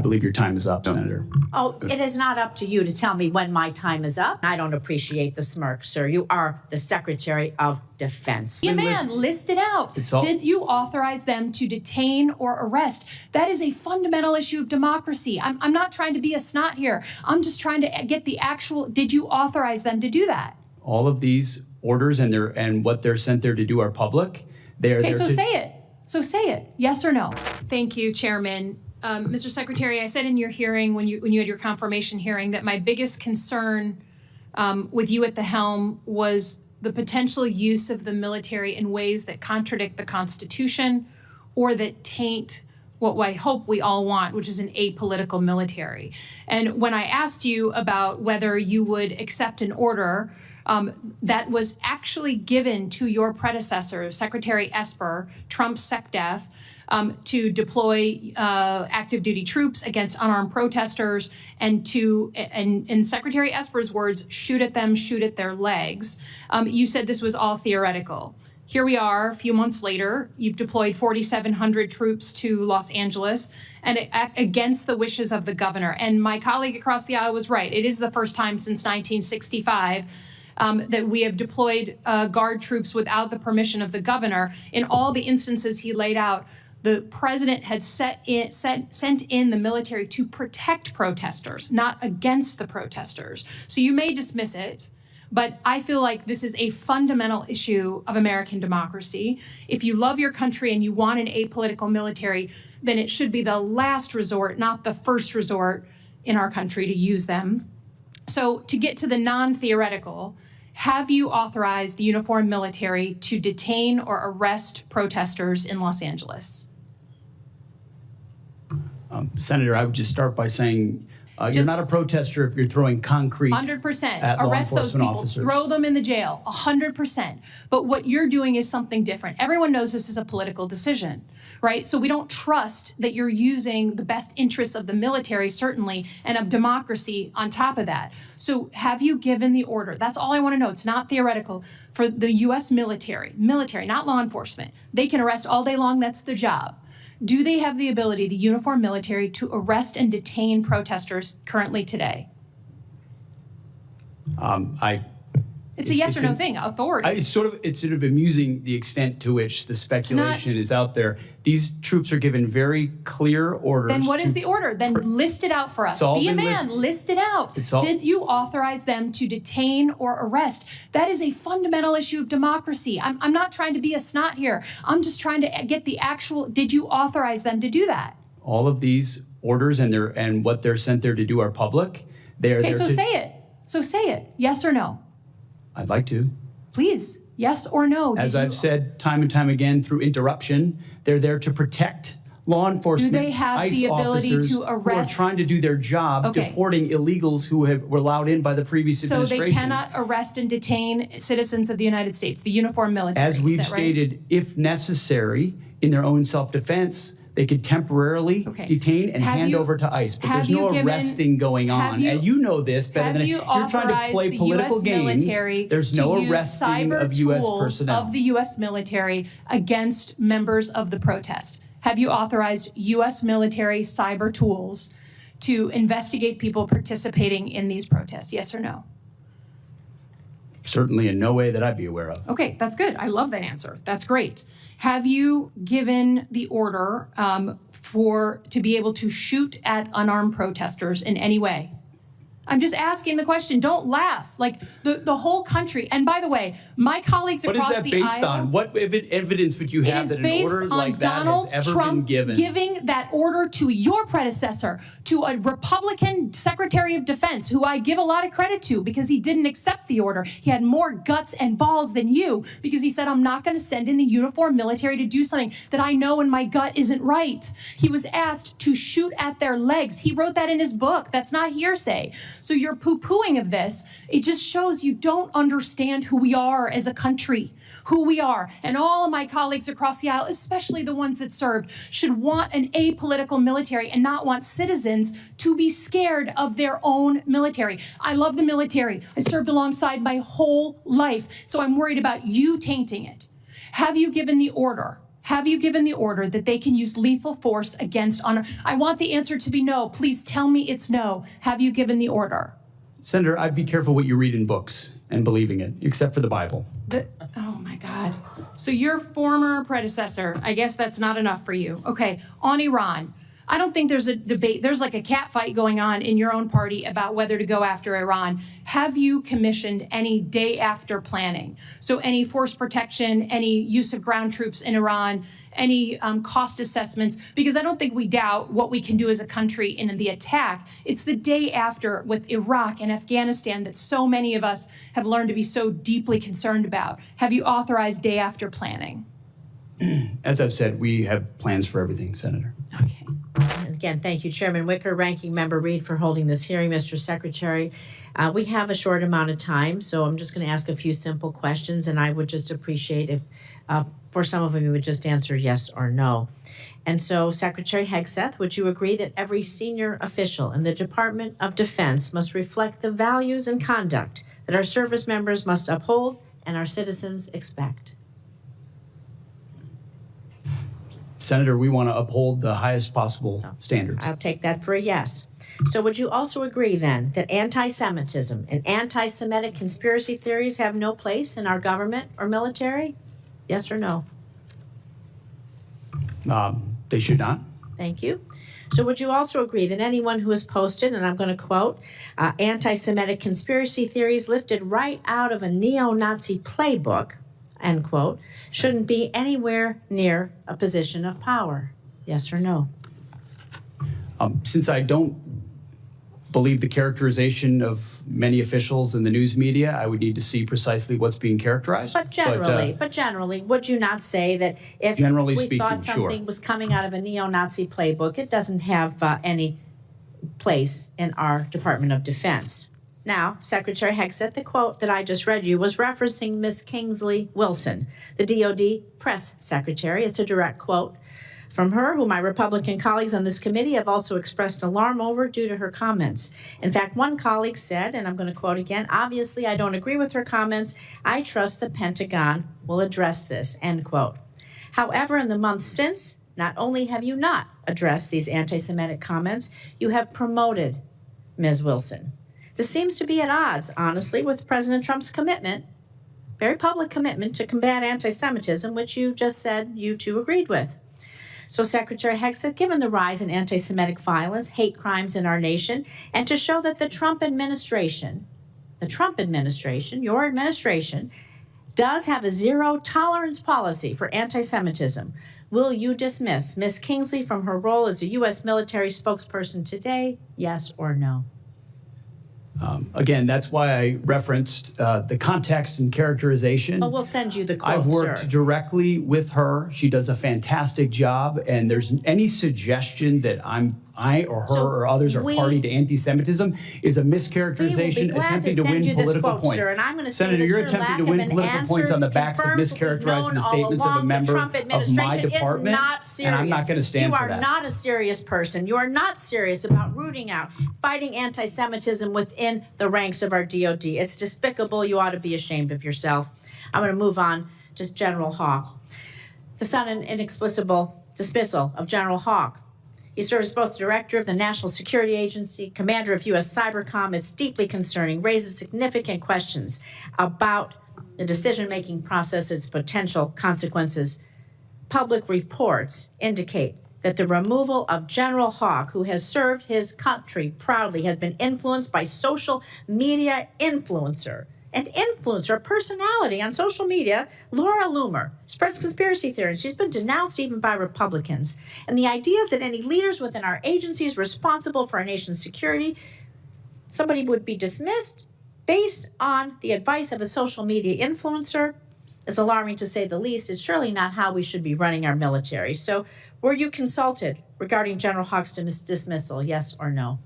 believe your time is up, Senator. Oh, it is not up to you to tell me when my time is up. I don't appreciate the smirk, sir. You are the Secretary of Defense. Yeah, man, list it out. Did you authorize them to detain or arrest? That is a fundamental issue of democracy. I'm not trying to be a snot here. I'm just trying to get the actual, did you authorize them to do that? All of these orders and what they're sent there to do are public. They are okay, there so to say it. So say it, yes or no. Thank you, Chairman. Mr. Secretary, I said in your hearing, when you had your confirmation hearing, that my biggest concern with you at the helm was the potential use of the military in ways that contradict the Constitution or that taint what I hope we all want, which is an apolitical military. And when I asked you about whether you would accept an order that was actually given to your predecessor, Secretary Esper, Trump's SecDef, to deploy active duty troops against unarmed protesters and to, in Secretary Esper's words, shoot at them, shoot at their legs. You said this was all theoretical. Here we are, a few months later, you've deployed 4,700 troops to Los Angeles and against the wishes of the governor. And my colleague across the aisle was right. It is the first time since 1965 that we have deployed Guard troops without the permission of the governor. In all the instances he laid out, the president had sent in the military to protect protesters, not against the protesters. So you may dismiss it, but I feel like this is a fundamental issue of American democracy. If you love your country and you want an apolitical military, then it should be the last resort, not the first resort in our country to use them. So to get to the non-theoretical, have you authorized the uniformed military to detain or arrest protesters in Los Angeles? Senator, I would just start by saying you're not a protester if you're throwing concrete 100%. at law Arrest those enforcement people, officers. throw them in the jail, 100%. But what you're doing is something different. Everyone knows this is a political decision, right? So we don't trust that you're using the best interests of the military, certainly, and of democracy on top of that. So have you given the order? That's all I want to know. It's not theoretical. For the U.S. military, not law enforcement. They can arrest all day long. That's their job. Do they have the ability, the uniformed military, to arrest and detain protesters currently today? It's a yes or no thing, authority. It's sort of amusing the extent to which the speculation is out there. These troops are given very clear orders. Then what is the order? Then list it out for us. Be a man, list it out. Did you authorize them to detain or arrest? That is a fundamental issue of democracy. I'm not trying to be a snot here. I'm just trying to get the actual, did you authorize them to do that? All of these orders and what they're sent there to do are public. They are okay, so say it. So say it, yes or no? I'd like to. Please, yes or no? As I've said time and time again through interruption, they're there to protect law enforcement, do they have ICE the ability officers to arrest? who are trying to do their job, deporting illegals who were allowed in by the previous administration. So they cannot arrest and detain citizens of the United States, the uniformed military. As we've stated, if necessary, in their own self-defense, they could temporarily detain and hand over to ICE. But there's no arresting going on. And you know this better than you're trying to play political games. There's no arresting of U.S. personnel. Of the U.S. military against members of the protest. Have you authorized U.S. military cyber tools to investigate people participating in these protests? Yes or no? Certainly in no way that I'd be aware of. Okay, that's good. I love that answer. That's great. Have you given the order to be able to shoot at unarmed protesters in any way? I'm just asking the question. Don't laugh. Like the whole country. And by the way, my colleagues across the aisle. What is that based on? What evidence would you have that an order like that has ever been given? Giving that order to your predecessor, to a Republican Secretary of Defense, who I give a lot of credit to because he didn't accept the order. He had more guts and balls than you because he said, I'm not going to send in the uniformed military to do something that I know in my gut isn't right. He was asked to shoot at their legs. He wrote that in his book. That's not hearsay. So your poo-pooing of this, it just shows you don't understand who we are as a country, who we are. And all of my colleagues across the aisle, especially the ones that served, should want an apolitical military and not want citizens to be scared of their own military. I love the military. I served alongside my whole life, so I'm worried about you tainting it. Have you given the order? Have you given the order that they can use lethal force against honor? I want the answer to be no. Please tell me it's no. Have you given the order? Senator, I'd be careful what you read in books and believing it, except for the Bible. Oh my God. So your former predecessor, I guess that's not enough for you. Okay, on Iran. I don't think there's a debate. There's like a cat fight going on in your own party about whether to go after Iran. Have you commissioned any day after planning? So any force protection, any use of ground troops in Iran, any cost assessments? Because I don't think we doubt what we can do as a country in the attack. It's the day after with Iraq and Afghanistan that so many of us have learned to be so deeply concerned about. Have you authorized day after planning? As I've said, we have plans for everything, Senator. Okay. And again, thank you, Chairman Wicker, Ranking Member Reed, for holding this hearing. Mr. Secretary, we have a short amount of time, so I'm just going to ask a few simple questions, and I would just appreciate if, for some of them, you would just answer yes or no. And so, Secretary Hegseth, would you agree that every senior official in the Department of Defense must reflect the values and conduct that our service members must uphold and our citizens expect? Senator, we want to uphold the highest possible standards. I'll take that for a yes. So would you also agree then that anti-Semitism and anti-Semitic conspiracy theories have no place in our government or military? Yes or no? They should not. Thank you. So would you also agree that anyone who has posted, and I'm going to quote, anti-Semitic conspiracy theories lifted right out of a neo-Nazi playbook, end quote, shouldn't be anywhere near a position of power? Yes or no? Since I don't believe the characterization of many officials in the news media, I would need to see precisely what's being characterized. But generally, would you not say that if we thought something was coming out of a neo-Nazi playbook, it doesn't have any place in our Department of Defense? Now, Secretary Hegseth, the quote that I just read you was referencing Ms. Kingsley Wilson, the DOD press secretary. It's a direct quote from her, who my Republican colleagues on this committee have also expressed alarm over due to her comments. In fact, one colleague said, and I'm going to quote again, obviously I don't agree with her comments. I trust the Pentagon will address this, end quote. However, in the months since, not only have you not addressed these anti-Semitic comments, you have promoted Ms. Wilson. This seems to be at odds, honestly, with President Trump's commitment, very public commitment to combat anti-Semitism, which you just said you too agreed with. So, Secretary Hegseth, given the rise in anti-Semitic violence, hate crimes in our nation, and to show that the Trump administration, your administration, does have a zero-tolerance policy for anti-Semitism, will you dismiss Ms. Kingsley from her role as a U.S. military spokesperson today, yes or no? Again, that's why I referenced the context and characterization. Well, we'll send you the quote, I've worked sir. directly with her. She does a fantastic job, and there's any suggestion that I or her or others are party to anti-Semitism is a mischaracterization attempting to win political points. Sir, and I'm going to Senator, say you're attempting to win political points on the backs of mischaracterizing the statements of a member of my department, and I'm not going to stand for that. You are not a serious person. You are not serious about rooting out, fighting anti-Semitism within the ranks of our DOD. It's despicable. You ought to be ashamed of yourself. I'm going to move on to General Hawk. The sudden inexplicable dismissal of General Hawk. He serves both director of the National Security Agency, commander of U.S. Cybercom. It's deeply concerning, raises significant questions about the decision-making process, its potential consequences. Public reports indicate that the removal of General Hawk, who has served his country proudly, has been influenced by social media influencer, a personality on social media, Laura Loomer, spreads conspiracy theories. She's been denounced even by Republicans. And the idea is that any leaders within our agencies responsible for our nation's security, somebody would be dismissed based on the advice of a social media influencer is alarming, to say the least. It's surely not how we should be running our military. So were you consulted regarding General Hawk's dismissal, yes or no?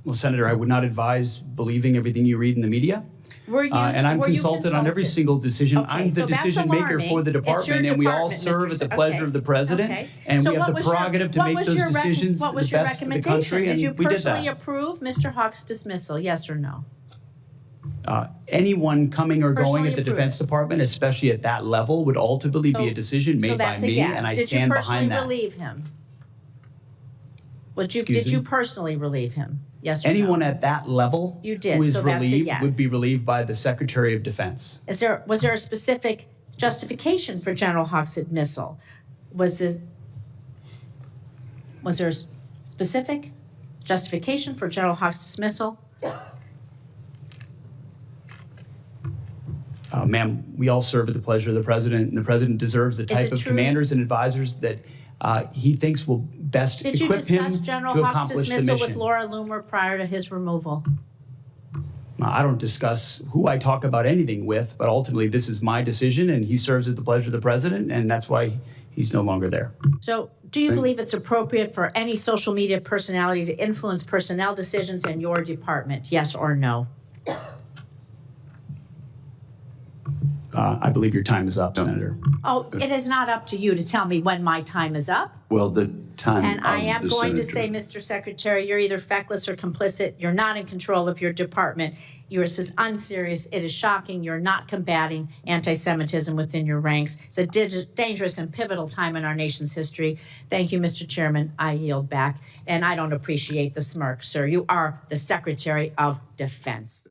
Well, Senator, I would not advise believing everything you read in the media. And I'm consulted on every single decision. Okay, I'm the decision maker for the department, and we all serve at the pleasure of the president. And we have the prerogative to make those decisions the best for the country. Did you personally approve Mr. Hawk's dismissal, yes or no? Anyone coming or going Personally at the approve Defense it. Department, especially at that level, would ultimately be a decision made by me, and I stand behind that. Did you personally relieve him? Did Excuse you me? personally relieve him? Yes or Anyone no? at that level You did, who is so that's a relieved yes. would be relieved by the Secretary of Defense. Was there a specific justification for General Hawk's dismissal? Was there a specific justification for General Hawk's dismissal? Ma'am, we all serve at the pleasure of the President, and the President deserves the type of commanders and advisors that he thinks will best equip him to accomplish the mission. Did you discuss General Hawk's dismissal with Laura Loomer prior to his removal? I don't discuss who I talk about anything with, but ultimately this is my decision, and he serves at the pleasure of the President, and that's why he's no longer there. So do you believe it's appropriate for any social media personality to influence personnel decisions in your department, yes or no? I believe your time is up, Senator. Oh, it is not up to you to tell me when my time is up. Well, the time And I am of the going to senator. say, Mr. Secretary, you're either feckless or complicit. You're not in control of your department. Yours is unserious. It is shocking. You're not combating anti-Semitism within your ranks. It's a dangerous and pivotal time in our nation's history. Thank you, Mr. Chairman. I yield back. And I don't appreciate the smirk, sir. You are the Secretary of Defense.